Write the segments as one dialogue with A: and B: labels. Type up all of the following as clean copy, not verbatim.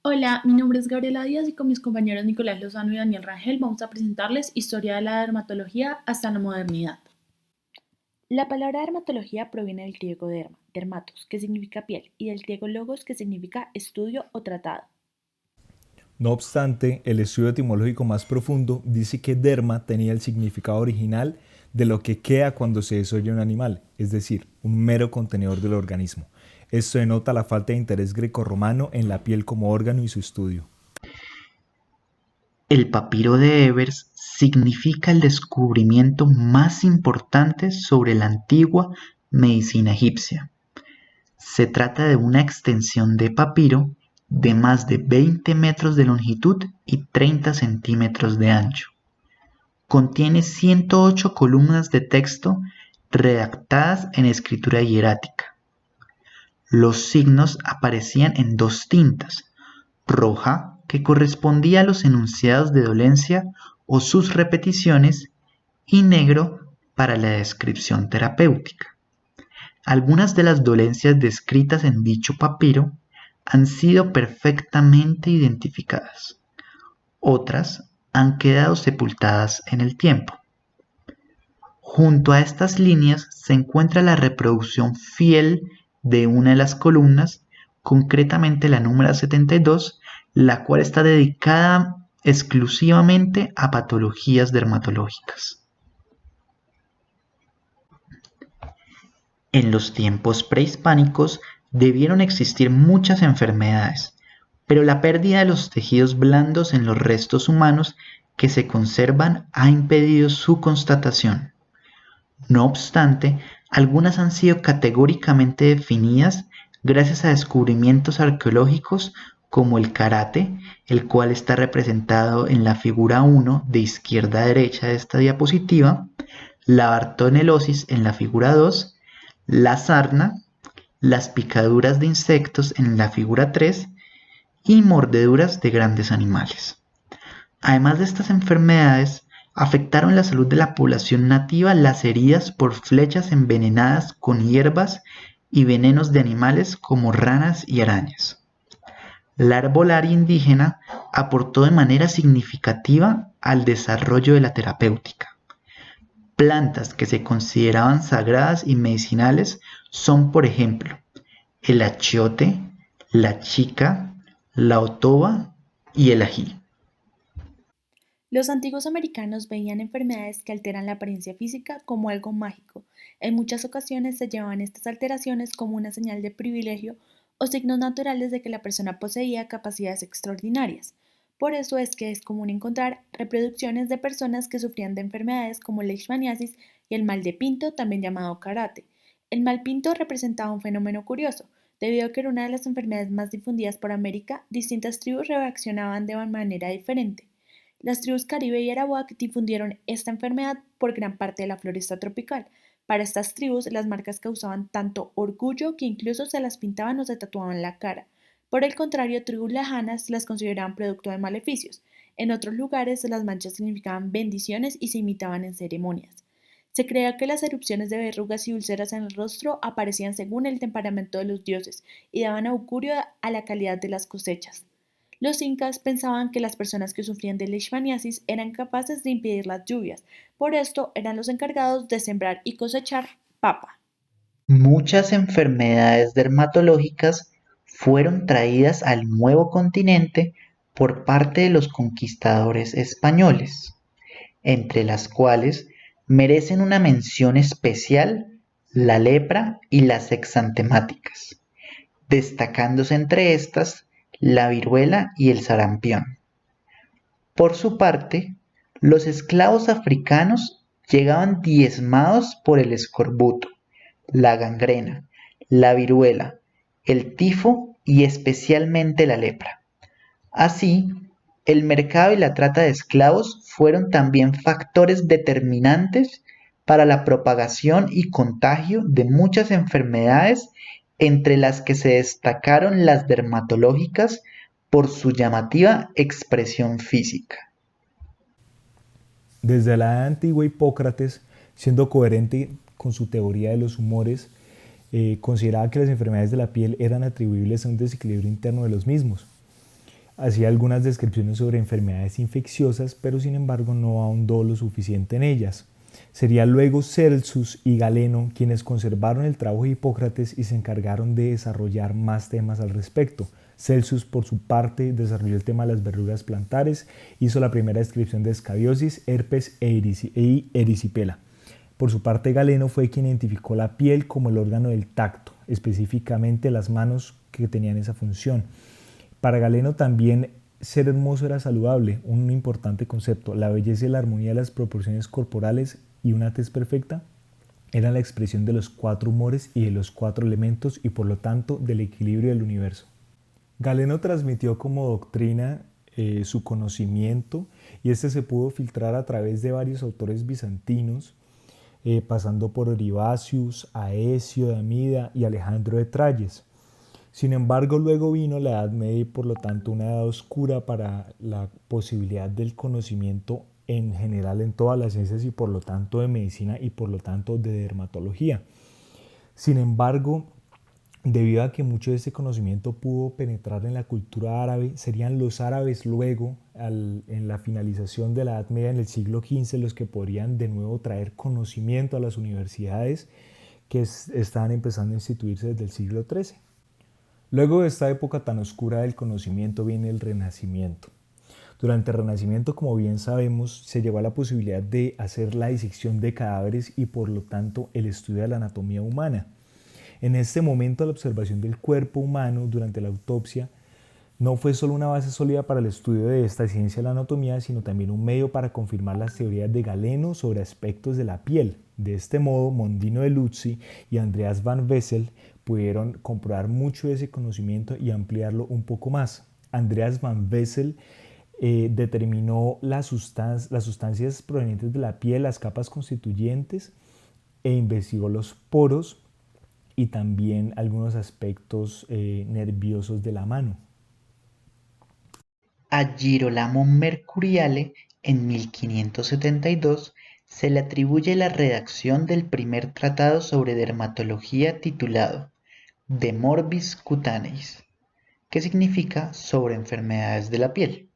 A: Hola, mi nombre es Gabriela Díaz y con mis compañeros Nicolás Lozano y Daniel Rangel vamos a presentarles Historia de la dermatología hasta la modernidad. La palabra dermatología proviene del griego derma, dermatos, que significa piel, y del griego logos, que significa estudio o tratado.
B: No obstante, el estudio etimológico más profundo dice que derma tenía el significado original de lo que queda cuando se desolla un animal, es decir, un mero contenedor del organismo. Esto denota la falta de interés grecorromano en la piel como órgano y su estudio.
C: El papiro de Ebers significa el descubrimiento más importante sobre la antigua medicina egipcia. Se trata de una extensión de papiro de más de 20 metros de longitud y 30 centímetros de ancho. Contiene 108 columnas de texto redactadas en escritura hierática. Los signos aparecían en dos tintas: roja, que correspondía a los enunciados de dolencia o sus repeticiones, y negro para la descripción terapéutica. Algunas de las dolencias descritas en dicho papiro han sido perfectamente identificadas. Otras han quedado sepultadas en el tiempo. Junto a estas líneas se encuentra la reproducción fiel de una de las columnas, concretamente la número 72, la cual está dedicada exclusivamente a patologías dermatológicas. En los tiempos prehispánicos debieron existir muchas enfermedades, pero la pérdida de los tejidos blandos en los restos humanos que se conservan ha impedido su constatación. No obstante, algunas han sido categóricamente definidas gracias a descubrimientos arqueológicos como el karate, el cual está representado en la figura 1 de izquierda a derecha de esta diapositiva, la bartonelosis en la figura 2, la sarna, las picaduras de insectos en la figura 3 y mordeduras de grandes animales. Además de estas enfermedades, afectaron la salud de la población nativa las heridas por flechas envenenadas con hierbas y venenos de animales como ranas y arañas. La herbolaria indígena aportó de manera significativa al desarrollo de la terapéutica. Plantas que se consideraban sagradas y medicinales son, por ejemplo, el achiote, la chica, la otoba y el ají.
A: Los antiguos americanos veían enfermedades que alteran la apariencia física como algo mágico. En muchas ocasiones se llevaban estas alteraciones como una señal de privilegio o signos naturales de que la persona poseía capacidades extraordinarias. Por eso es que es común encontrar reproducciones de personas que sufrían de enfermedades como la leishmaniasis y el mal de Pinto, también llamado karate. El mal Pinto representaba un fenómeno curioso. Debido a que era una de las enfermedades más difundidas por América, distintas tribus reaccionaban de manera diferente. Las tribus Caribe y Arawak difundieron esta enfermedad por gran parte de la floresta tropical. Para estas tribus, las marcas causaban tanto orgullo que incluso se las pintaban o se tatuaban la cara. Por el contrario, tribus lejanas las consideraban producto de maleficios. En otros lugares, las manchas significaban bendiciones y se imitaban en ceremonias. Se creía que las erupciones de verrugas y úlceras en el rostro aparecían según el temperamento de los dioses y daban augurio a la calidad de las cosechas. Los incas pensaban que las personas que sufrían de leishmaniasis eran capaces de impedir las lluvias, por esto eran los encargados de sembrar y cosechar papa.
C: Muchas enfermedades dermatológicas fueron traídas al nuevo continente por parte de los conquistadores españoles, entre las cuales merecen una mención especial la lepra y las exantemáticas, destacándose entre estas la viruela y el sarampión. Por su parte, los esclavos africanos llegaban diezmados por el escorbuto, la gangrena, la viruela, el tifo y especialmente la lepra. Así, el mercado y la trata de esclavos fueron también factores determinantes para la propagación y contagio de muchas enfermedades, entre las que se destacaron las dermatológicas por su llamativa expresión física.
B: Desde la edad antigua, Hipócrates, siendo coherente con su teoría de los humores, consideraba que las enfermedades de la piel eran atribuibles a un desequilibrio interno de los mismos. Hacía algunas descripciones sobre enfermedades infecciosas, pero sin embargo no ahondó lo suficiente en ellas. Sería luego Celsus y Galeno quienes conservaron el trabajo de Hipócrates y se encargaron de desarrollar más temas al respecto. Celsus, por su parte, desarrolló el tema de las verrugas plantares, hizo la primera descripción de escabiosis, herpes e erisipela. Por su parte, Galeno fue quien identificó la piel como el órgano del tacto, específicamente las manos que tenían esa función. Para Galeno también ser hermoso era saludable, un importante concepto. La belleza y la armonía de las proporciones corporales y una tez perfecta eran la expresión de los 4 humores y de los 4 elementos y por lo tanto del equilibrio del universo. Galeno transmitió como doctrina su conocimiento y este se pudo filtrar a través de varios autores bizantinos, pasando por Orivacius, Aecio de Amida y Alejandro de Tralles. Sin embargo, luego vino la Edad Media y por lo tanto una edad oscura para la posibilidad del conocimiento en general en todas las ciencias y por lo tanto de medicina y por lo tanto de dermatología. Sin embargo, debido a que mucho de ese conocimiento pudo penetrar en la cultura árabe, serían los árabes luego, en la finalización de la Edad Media en el siglo XV, los que podrían de nuevo traer conocimiento a las universidades que estaban empezando a instituirse desde el siglo XIII. Luego de esta época tan oscura del conocimiento viene el Renacimiento. Durante el Renacimiento, como bien sabemos, se llegó a la posibilidad de hacer la disección de cadáveres y por lo tanto el estudio de la anatomía humana. En este momento la observación del cuerpo humano durante la autopsia no fue solo una base sólida para el estudio de esta ciencia de la anatomía, sino también un medio para confirmar las teorías de Galeno sobre aspectos de la piel. De este modo, Mondino de Luzzi y Andreas van Wessel pudieron comprobar mucho de ese conocimiento y ampliarlo un poco más. Andreas van Wessel determinó las sustancias provenientes de la piel, las capas constituyentes, e investigó los poros y también algunos aspectos nerviosos de la mano.
C: A Girolamo Mercuriale, en 1572, se le atribuye la redacción del primer tratado sobre dermatología titulado De Morbis Cutaneis, que significa sobre enfermedades de la piel,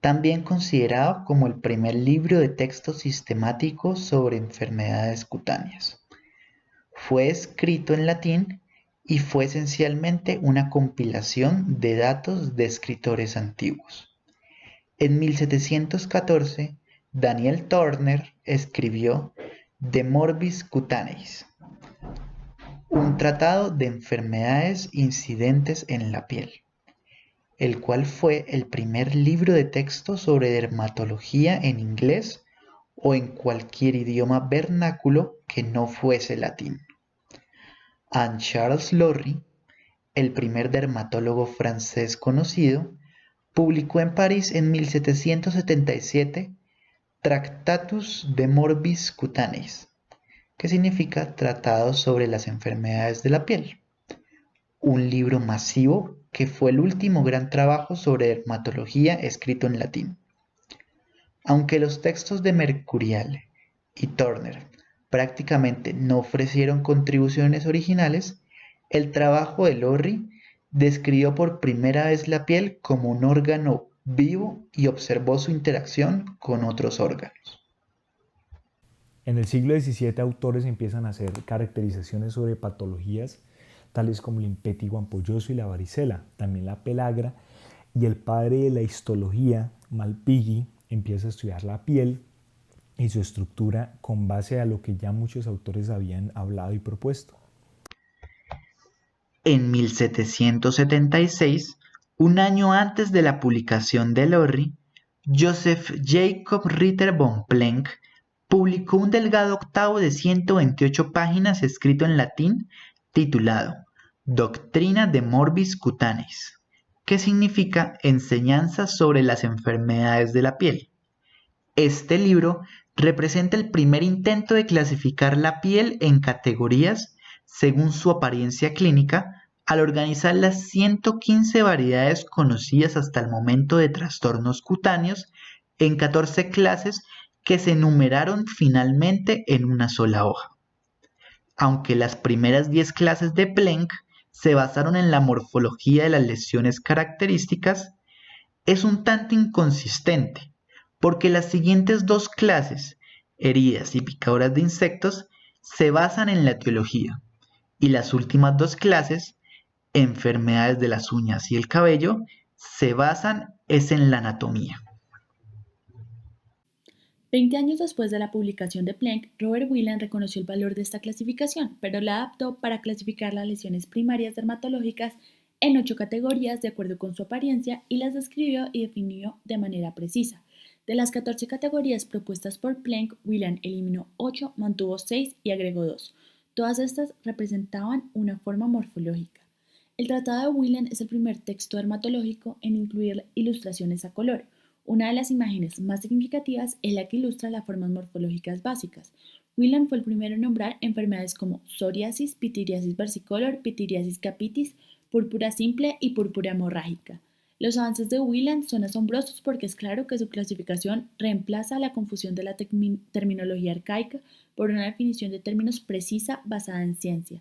C: también considerado como el primer libro de texto sistemático sobre enfermedades cutáneas. Fue escrito en latín y fue esencialmente una compilación de datos de escritores antiguos. En 1714, Daniel Turner escribió De Morbis Cutaneis, un tratado de enfermedades incidentes en la piel, el cual fue el primer libro de texto sobre dermatología en inglés o en cualquier idioma vernáculo que no fuese latín. Anne-Charles Lorry, el primer dermatólogo francés conocido, publicó en París en 1777 Tractatus de Morbis Cutaneis, que significa Tratado sobre las enfermedades de la piel, un libro masivo que fue el último gran trabajo sobre dermatología escrito en latín. Aunque los textos de Mercuriale y Turner prácticamente no ofrecieron contribuciones originales, el trabajo de Lorry describió por primera vez la piel como un órgano vivo y observó su interacción con otros órganos.
B: En el siglo XVII, autores empiezan a hacer caracterizaciones sobre patologías tales como el impétigo ampolloso y la varicela, también la pelagra, y el padre de la histología, Malpighi, empieza a estudiar la piel y su estructura con base a lo que ya muchos autores habían hablado y propuesto.
C: En 1776, un año antes de la publicación de Lorry, Joseph Jacob Ritter von Plenck publicó un delgado octavo de 128 páginas escrito en latín titulado Doctrina de Morbis Cutaneis, que significa Enseñanzas sobre las enfermedades de la piel. Este libro representa el primer intento de clasificar la piel en categorías según su apariencia clínica, al organizar las 115 variedades conocidas hasta el momento de trastornos cutáneos en 14 clases que se enumeraron finalmente en una sola hoja. Aunque las primeras 10 clases de Plenck se basaron en la morfología de las lesiones características, es un tanto inconsistente, porque las siguientes dos clases, heridas y picaduras de insectos, se basan en la etiología, y las últimas dos clases, enfermedades de las uñas y el cabello, se basan es en la anatomía.
A: 20 años después de la publicación de Planck, Robert Whelan reconoció el valor de esta clasificación, pero la adaptó para clasificar las lesiones primarias dermatológicas en 8 categorías de acuerdo con su apariencia y las describió y definió de manera precisa. De las 14 categorías propuestas por Planck, Whelan eliminó 8, mantuvo 6 y agregó 2. Todas estas representaban una forma morfológica. El Tratado de Whelan es el primer texto dermatológico en incluir ilustraciones a color. Una de las imágenes más significativas es la que ilustra las formas morfológicas básicas. Whelan fue el primero en nombrar enfermedades como psoriasis, pitiriasis versicolor, pitiriasis capitis, púrpura simple y púrpura hemorrágica. Los avances de Whelan son asombrosos porque es claro que su clasificación reemplaza la confusión de la terminología arcaica por una definición de términos precisa basada en ciencia.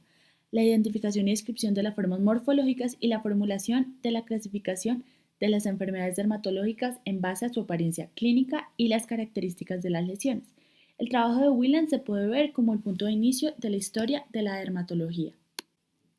A: La identificación y descripción de las formas morfológicas y la formulación de la clasificación de las enfermedades dermatológicas en base a su apariencia clínica y las características de las lesiones. El trabajo de Whelan se puede ver como el punto de inicio de la historia de la dermatología.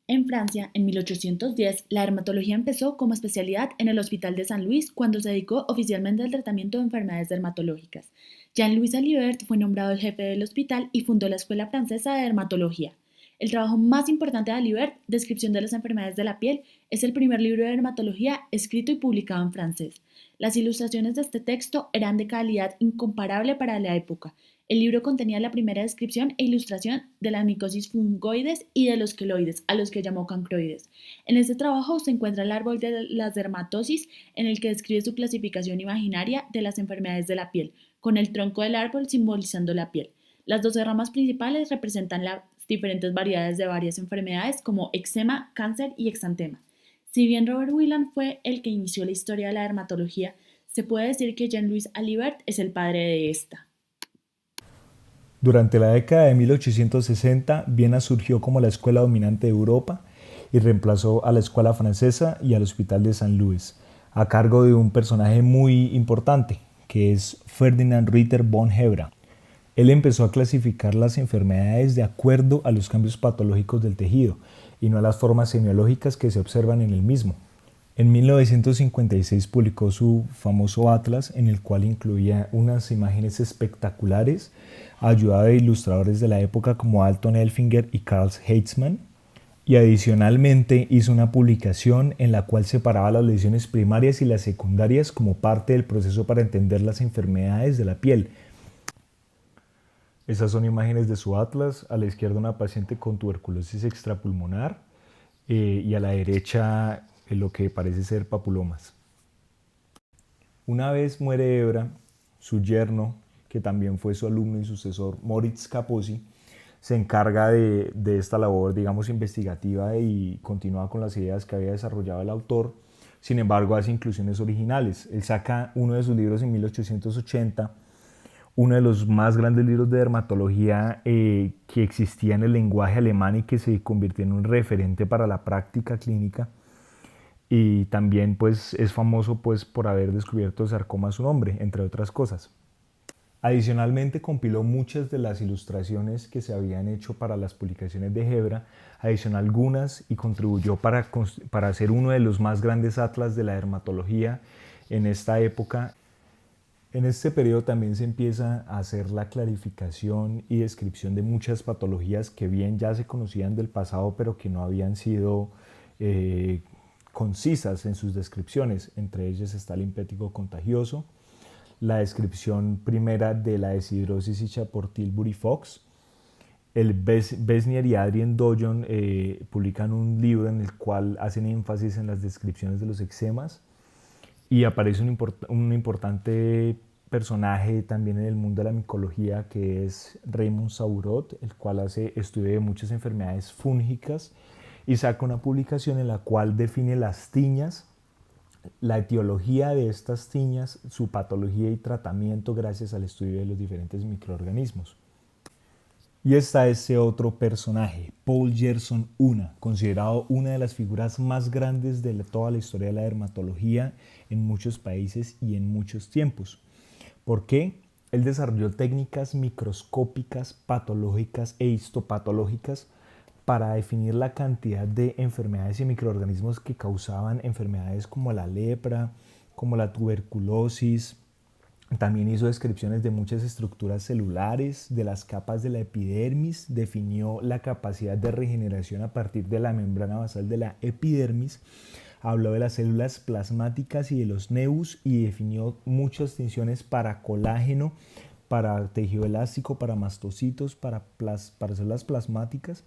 A: En Francia, en 1810, la dermatología empezó como especialidad en el Hospital de San Luis cuando se dedicó oficialmente al tratamiento de enfermedades dermatológicas. Jean-Louis Alibert fue nombrado el jefe del hospital y fundó la Escuela Francesa de Dermatología. El trabajo más importante de Alibert, Descripción de las enfermedades de la piel, es el primer libro de dermatología escrito y publicado en francés. Las ilustraciones de este texto eran de calidad incomparable para la época. El libro contenía la primera descripción e ilustración de las micosis fungoides y de los queloides, a los que llamó cancroides. En este trabajo se encuentra el árbol de las dermatosis, en el que describe su clasificación imaginaria de las enfermedades de la piel, con el tronco del árbol simbolizando la piel. Las 12 ramas principales representan las diferentes variedades de varias enfermedades como eczema, cáncer y exantema. Si bien Robert Whelan fue el que inició la historia de la dermatología, se puede decir que Jean-Louis Alibert es el padre de esta.
B: Durante la década de 1860, Viena surgió como la escuela dominante de Europa y reemplazó a la escuela francesa y al Hospital de San Luis, a cargo de un personaje muy importante, que es Ferdinand Ritter von Hebra. Él empezó a clasificar las enfermedades de acuerdo a los cambios patológicos del tejido y no a las formas semiológicas que se observan en el mismo. En 1956 publicó su famoso atlas, en el cual incluía unas imágenes espectaculares, ayudado de ilustradores de la época como Alton Elfinger y Karl Heitzmann, y adicionalmente hizo una publicación en la cual separaba las lesiones primarias y las secundarias como parte del proceso para entender las enfermedades de la piel. Esas son imágenes de su atlas. A la izquierda una paciente con tuberculosis extrapulmonar y a la derecha lo que parece ser papulomas. Una vez muere Hebra, su yerno, que también fue su alumno y sucesor, Moritz Kaposi, se encarga de esta labor, digamos, investigativa y continúa con las ideas que había desarrollado el autor. Sin embargo, hace inclusiones originales. Él saca uno de sus libros en 1880, uno de los más grandes libros de dermatología que existía en el lenguaje alemán y que se convirtió en un referente para la práctica clínica. Y también pues, es famoso pues, por haber descubierto el sarcoma a su nombre, entre otras cosas. Adicionalmente compiló muchas de las ilustraciones que se habían hecho para las publicaciones de Hebra, adicionó algunas y contribuyó para hacer uno de los más grandes atlas de la dermatología en esta época. En este periodo también se empieza a hacer la clarificación y descripción de muchas patologías que bien ya se conocían del pasado, pero que no habían sido concisas en sus descripciones. Entre ellas está el linfático contagioso, la descripción primera de la deshidrosis hecha por Tilbury Fox. El Besnier y Adrien Doyon publican un libro en el cual hacen énfasis en las descripciones de los eczemas y aparece un importante personaje también en el mundo de la micología que es Raymond Saburot, el cual hace estudio de muchas enfermedades fúngicas y saca una publicación en la cual define las tiñas, la etiología de estas tiñas, su patología y tratamiento gracias al estudio de los diferentes microorganismos. Y está ese otro personaje, Paul Gerson Una, considerado una de las figuras más grandes de toda la historia de la dermatología en muchos países y en muchos tiempos. ¿Por qué? Él desarrolló técnicas microscópicas, patológicas e histopatológicas para definir la cantidad de enfermedades y microorganismos que causaban enfermedades como la lepra, como la tuberculosis. También hizo descripciones de muchas estructuras celulares, de las capas de la epidermis, definió la capacidad de regeneración a partir de la membrana basal de la epidermis, habló de las células plasmáticas y de los nebus y definió muchas distinciones para colágeno, para tejido elástico, para mastocitos, para células plasmáticas,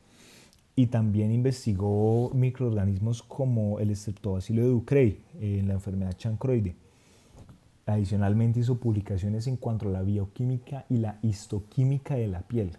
B: y también investigó microorganismos como el Streptobacilo de Ducrey en la enfermedad chancroide. Adicionalmente hizo publicaciones en cuanto a la bioquímica y la histoquímica de la piel,